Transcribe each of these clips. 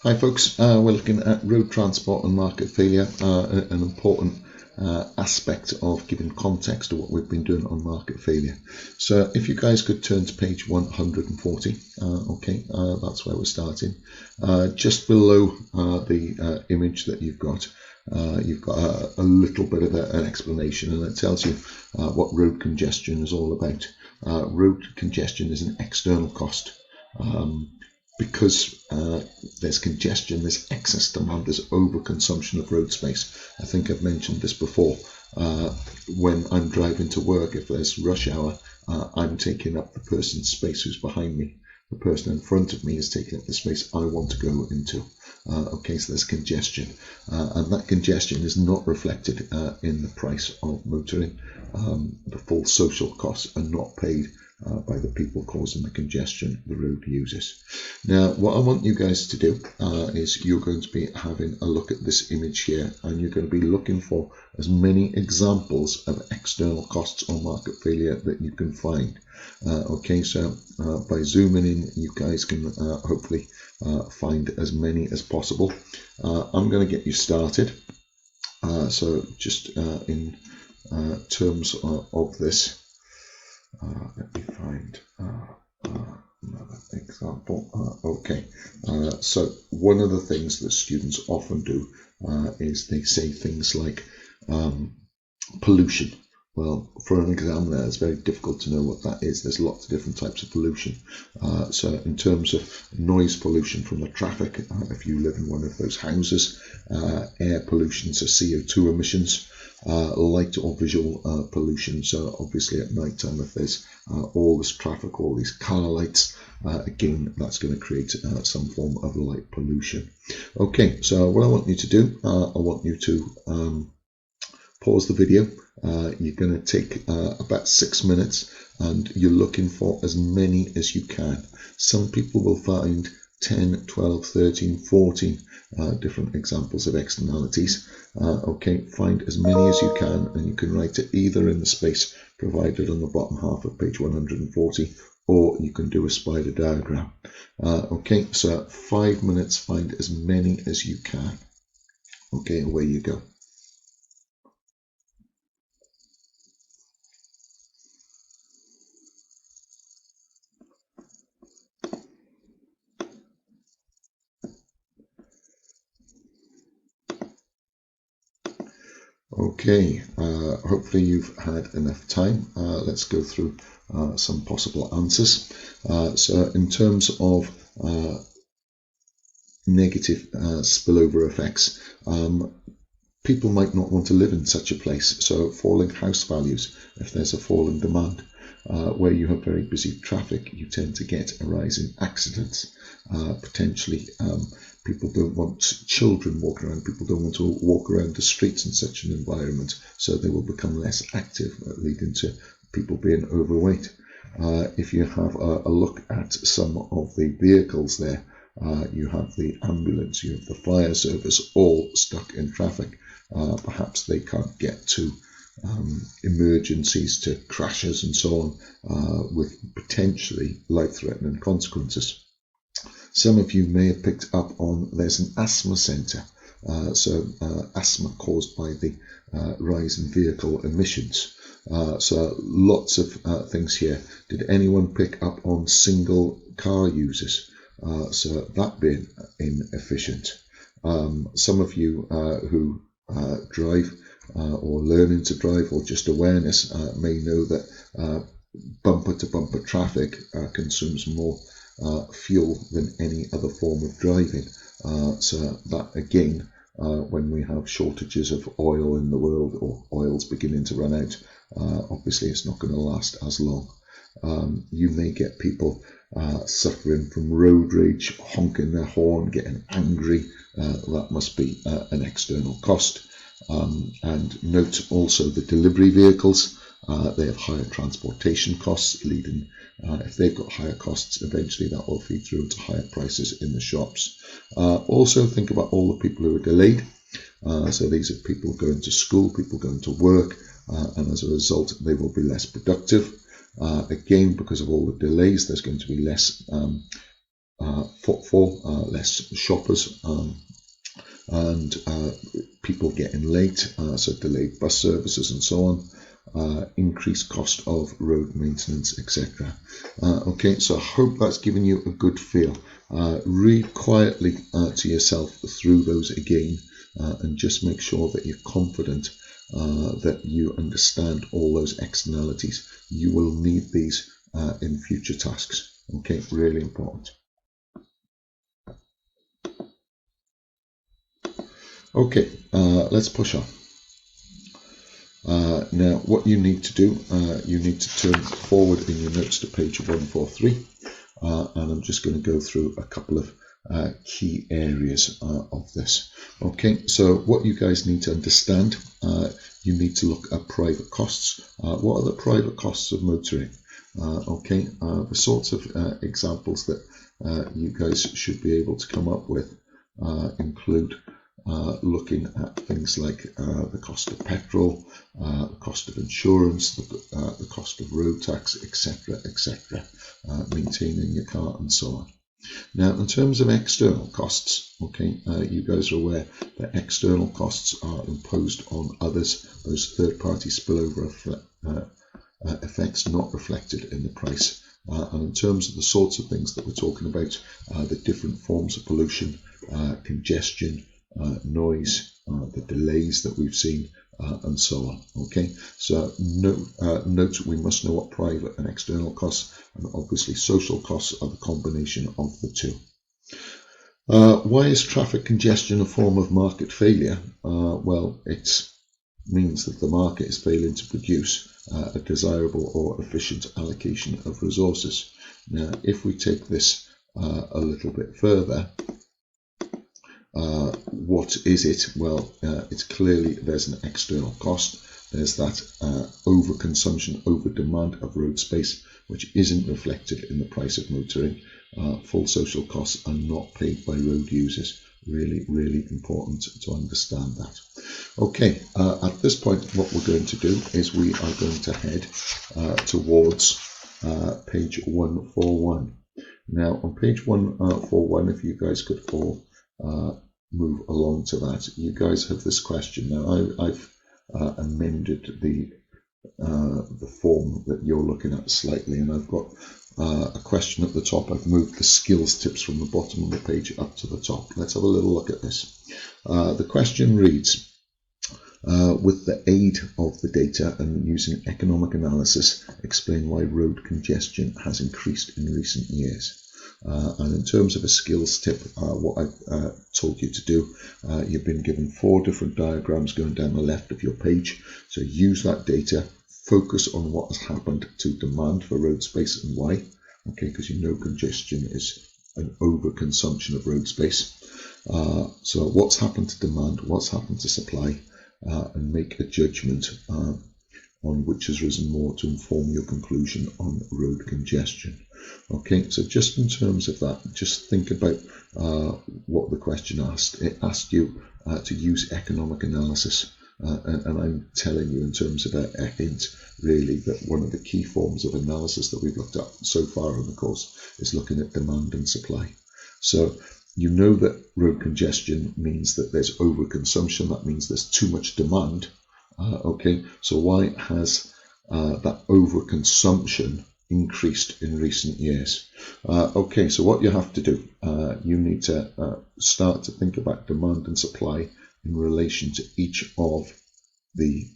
Hi folks, we're looking at road transport and market failure, an important aspect of giving context to what we've been doing on market failure. So if you guys could turn to page 140, that's where we're starting. Just below the image that you've got a little bit of an explanation, and it tells you what road congestion is all about. Road congestion is an external cost. Because there's congestion, there's excess demand, there's overconsumption of road space. I think I've mentioned this before. When I'm driving to work, if there's rush hour, I'm taking up the person's space who's behind me. The person in front of me is taking up the space I want to go into. So there's congestion, and that congestion is not reflected in the price of motoring. The full social costs are not paid by the people causing the congestion the road uses. Now, what I want you guys to do is you're going to be having a look at this image here, and you're going to be looking for as many examples of external costs or market failure that you can find. By zooming in, you guys can hopefully find as many as possible. I'm going to get you started. So just in terms of this, let me find another example. So one of the things that students often do is they say things like pollution. Well, for an examiner, it's very difficult to know what that is. There's lots of different types of pollution. So in terms of noise pollution from the traffic, if you live in one of those houses, air pollution, so CO2 emissions, light or visual pollution. So obviously at night time, if there's all this traffic, all these car lights, again, that's going to create some form of light pollution. Okay, so what I want you to do, I want you to pause the video. You're going to take about 6 minutes, and you're looking for as many as you can. Some people will find 10, 12, 13, 14 different examples of externalities. Find as many as you can, and you can write it either in the space provided on the bottom half of page 140, or you can do a spider diagram. So 5 minutes, find as many as you can. Okay, away you go. Okay, hopefully you've had enough time. Let's go through some possible answers. So in terms of negative spillover effects, people might not want to live in such a place. So falling house values, if there's a fall in demand, where you have very busy traffic, you tend to get a rise in accidents. Potentially, people don't want children walking around. People don't want to walk around the streets in such an environment, so they will become less active, leading to people being overweight. If you have a look at some of the vehicles there, you have the ambulance, you have the fire service, all stuck in traffic. Perhaps they can't get to emergencies, to crashes and so on, with potentially life-threatening consequences. Some of you may have picked up on there's an asthma centre. Asthma caused by the rise in vehicle emissions. So lots of things here. Did anyone pick up on single car users? So that being inefficient. Some of you who drive or learning to drive, or just awareness, may know that bumper to bumper traffic consumes more fuel than any other form of driving. So that again, when we have shortages of oil in the world, or oil's beginning to run out, obviously it's not going to last as long. You may get people suffering from road rage, honking their horn, getting angry. That must be an external cost. And note also the delivery vehicles. They have higher transportation costs, leading, if they've got higher costs, eventually that will feed through to higher prices in the shops. Also think about all the people who are delayed. So these are people going to school, people going to work, and as a result they will be less productive. Again, because of all the delays, there's going to be less footfall, less shoppers, and people getting late, so delayed bus services and so on, increased cost of road maintenance, etc. Okay, so I hope that's given you a good feel. Read quietly to yourself through those again, and just make sure that you're confident that you understand all those externalities. You will need these in future tasks. Okay, really important. Okay, let's push on. Now, what you need to do, you need to turn forward in your notes to page 143, and I'm just going to go through a couple of key areas of this. Okay, so what you guys need to understand, you need to look at private costs. What are the private costs of motoring? Okay, the sorts of examples that you guys should be able to come up with include looking at things like the cost of petrol, the cost of insurance, the cost of road tax, etc., etc., maintaining your car and so on. Now, in terms of external costs, okay, you guys are aware that external costs are imposed on others, those third-party spillover effects not reflected in the price. And in terms of the sorts of things that we're talking about, the different forms of pollution, congestion, noise, the delays that we've seen, and so on. Okay, so note we must know what private and external costs, and obviously social costs are the combination of the two. Why is traffic congestion a form of market failure? Well, it means that the market is failing to produce a desirable or efficient allocation of resources. Now, if we take this a little bit further, what is it? Well, it's clearly there's an external cost. There's that overconsumption, over demand of road space, which isn't reflected in the price of motoring. Full social costs are not paid by road users. Really, really important to understand that. Okay, at this point, what we're going to do is we are going to head towards page 141. Now, on page 141, if you guys could all move along to that. You guys have this question. Now, I've amended the form that you're looking at slightly, and I've got a question at the top. I've moved the skills tips from the bottom of the page up to the top. Let's have a little look at this. The question reads, with the aid of the data and using economic analysis, explain why road congestion has increased in recent years. And in terms of a skills tip, what I've told you to do, you've been given 4 different diagrams going down the left of your page. So use that data, focus on what has happened to demand for road space and why. Okay, because you know congestion is an overconsumption of road space. So what's happened to demand, what's happened to supply, and make a judgment on which has risen more to inform your conclusion on road congestion. Okay, so just in terms of that, just think about what the question asked. It asked you to use economic analysis, and I'm telling you in terms of a hint, really, that one of the key forms of analysis that we've looked at so far in the course is looking at demand and supply. So you know that road congestion means that there's overconsumption, that means there's too much demand. Okay, so why has that overconsumption increased in recent years? Okay, so what you have to do, you need to start to think about demand and supply in relation to each of the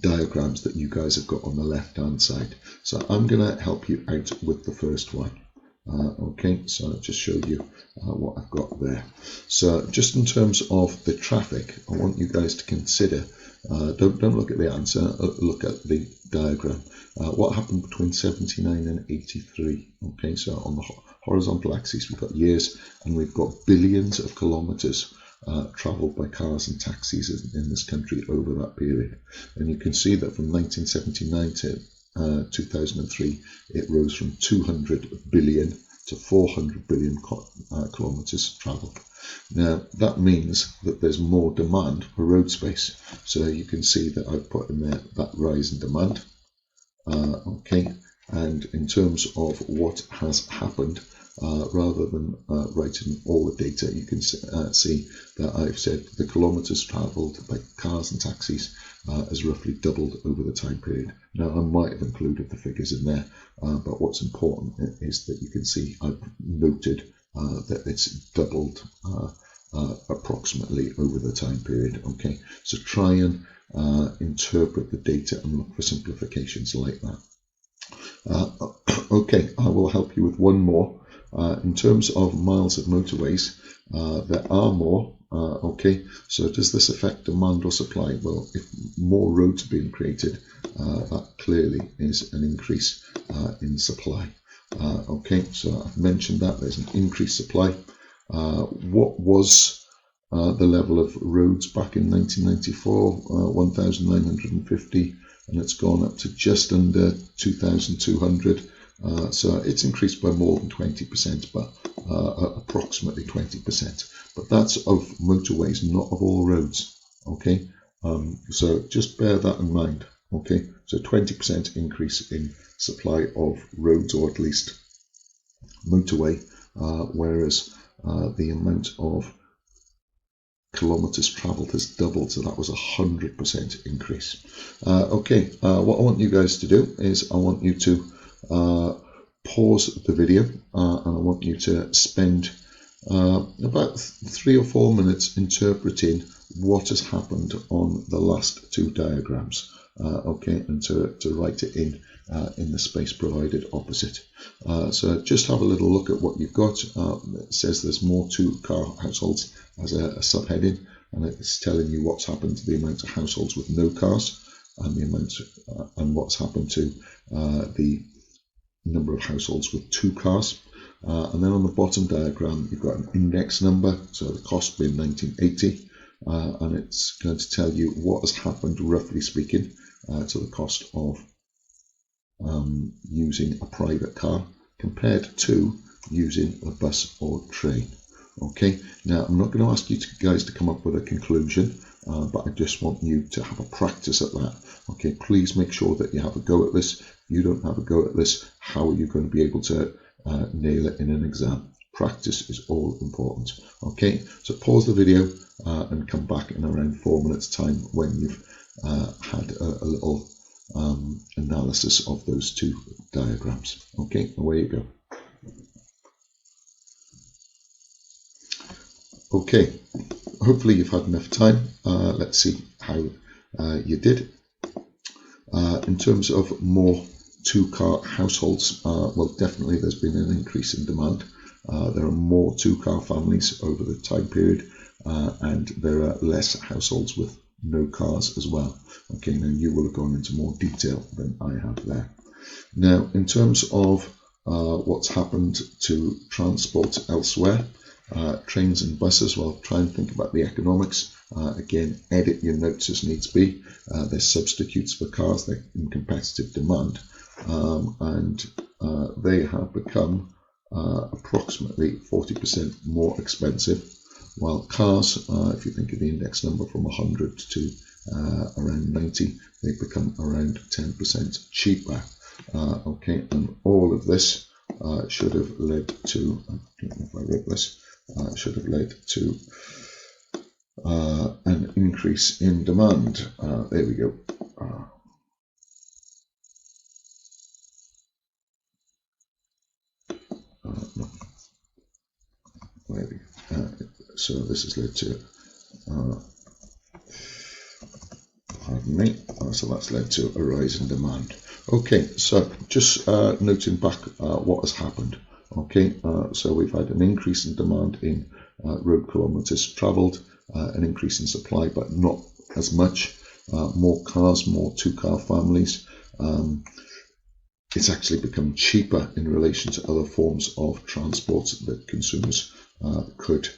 diagrams that you guys have got on the left hand side. So I'm going to help you out with the first one. Okay, so I'll just show you what I've got there. So just in terms of the traffic, I want you guys to consider, don't look at the answer, look at the diagram. What happened between 79 and 83? Okay, so on the horizontal axis we've got years, and we've got billions of kilometers travelled by cars and taxis in this country over that period. And you can see that from 1979 to 2003, it rose from 200 billion to 400 billion kilometers travelled. Now, that means that there's more demand for road space. So you can see that I've put in there that rise in demand. Okay, And in terms of what has happened, rather than writing all the data, you can see that I've said the kilometres travelled by cars and taxis has roughly doubled over the time period. Now, I might have included the figures in there, but what's important is that you can see I've noted that it's doubled approximately over the time period. Okay, so try and interpret the data and look for simplifications like that. Okay, I will help you with one more. In terms of miles of motorways, there are more. Okay, so does this affect demand or supply? Well, if more roads are being created, that clearly is an increase in supply. Okay, so I've mentioned that there's an increased supply. What was the level of roads back in 1994? 1,950, and it's gone up to just under 2,200. So it's increased by more than 20%, but approximately 20%. But that's of motorways, not of all roads. Okay, so just bear that in mind. Okay, so 20% increase in supply of roads, or at least motorway, whereas the amount of kilometers traveled has doubled, so that was 100% increase. Okay, what I want you guys to do is I want you to pause the video and I want you to spend about 3 or 4 minutes interpreting what has happened on the last two diagrams. Okay, and to write it in the space provided opposite. So just have a little look at what you've got. It says there's more two-car households as a subheading, and it's telling you what's happened to the amount of households with no cars, and the amount and what's happened to the number of households with two cars. And then on the bottom diagram, you've got an index number, so the cost being 1980, and it's going to tell you what has happened, roughly speaking, to the cost of using a private car compared to using a bus or train. Okay, now I'm not going to ask you guys to come up with a conclusion, but I just want you to have a practice at that. Okay, please make sure that you have a go at this. If you don't have a go at this, how are you going to be able to nail it in an exam? Practice is all important. Okay, so pause the video and come back in around 4 minutes time when you've had a little analysis of those two diagrams. Okay, away you go. Okay, hopefully you've had enough time. Let's see how you did. In terms of more two-car households, well, definitely there's been an increase in demand. There are more two-car families over the time period, and there are less households with no cars as well. Okay, now you will have gone into more detail than I have there. Now, in terms of what's happened to transport elsewhere, trains and buses, well, try and think about the economics. Again, edit your notes as needs be. They're substitutes for cars, they're in competitive demand, and they have become approximately 40% more expensive, while cars, if you think of the index number from 100 to around 90, they've become around 10% cheaper. Okay, and all of this should have led to, I don't know if I wrote this, should have led to an increase in demand. There we go. No. Maybe. So this has led to, pardon me, so that's led to a rise in demand. Okay, so just noting back what has happened. Okay, so we've had an increase in demand in road kilometres travelled, an increase in supply, but not as much. More cars, more two-car families. It's actually become cheaper in relation to other forms of transport that consumers could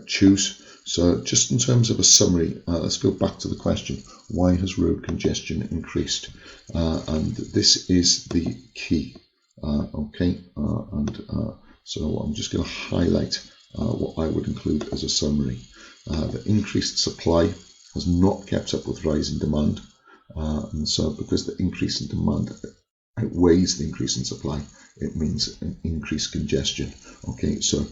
choose. So just in terms of a summary, let's go back to the question, why has road congestion increased? And this is the key. Okay, so I'm just going to highlight what I would include as a summary. The increased supply has not kept up with rising demand, and so because the increase in demand outweighs the increase in supply, it means an increased congestion. Okay, so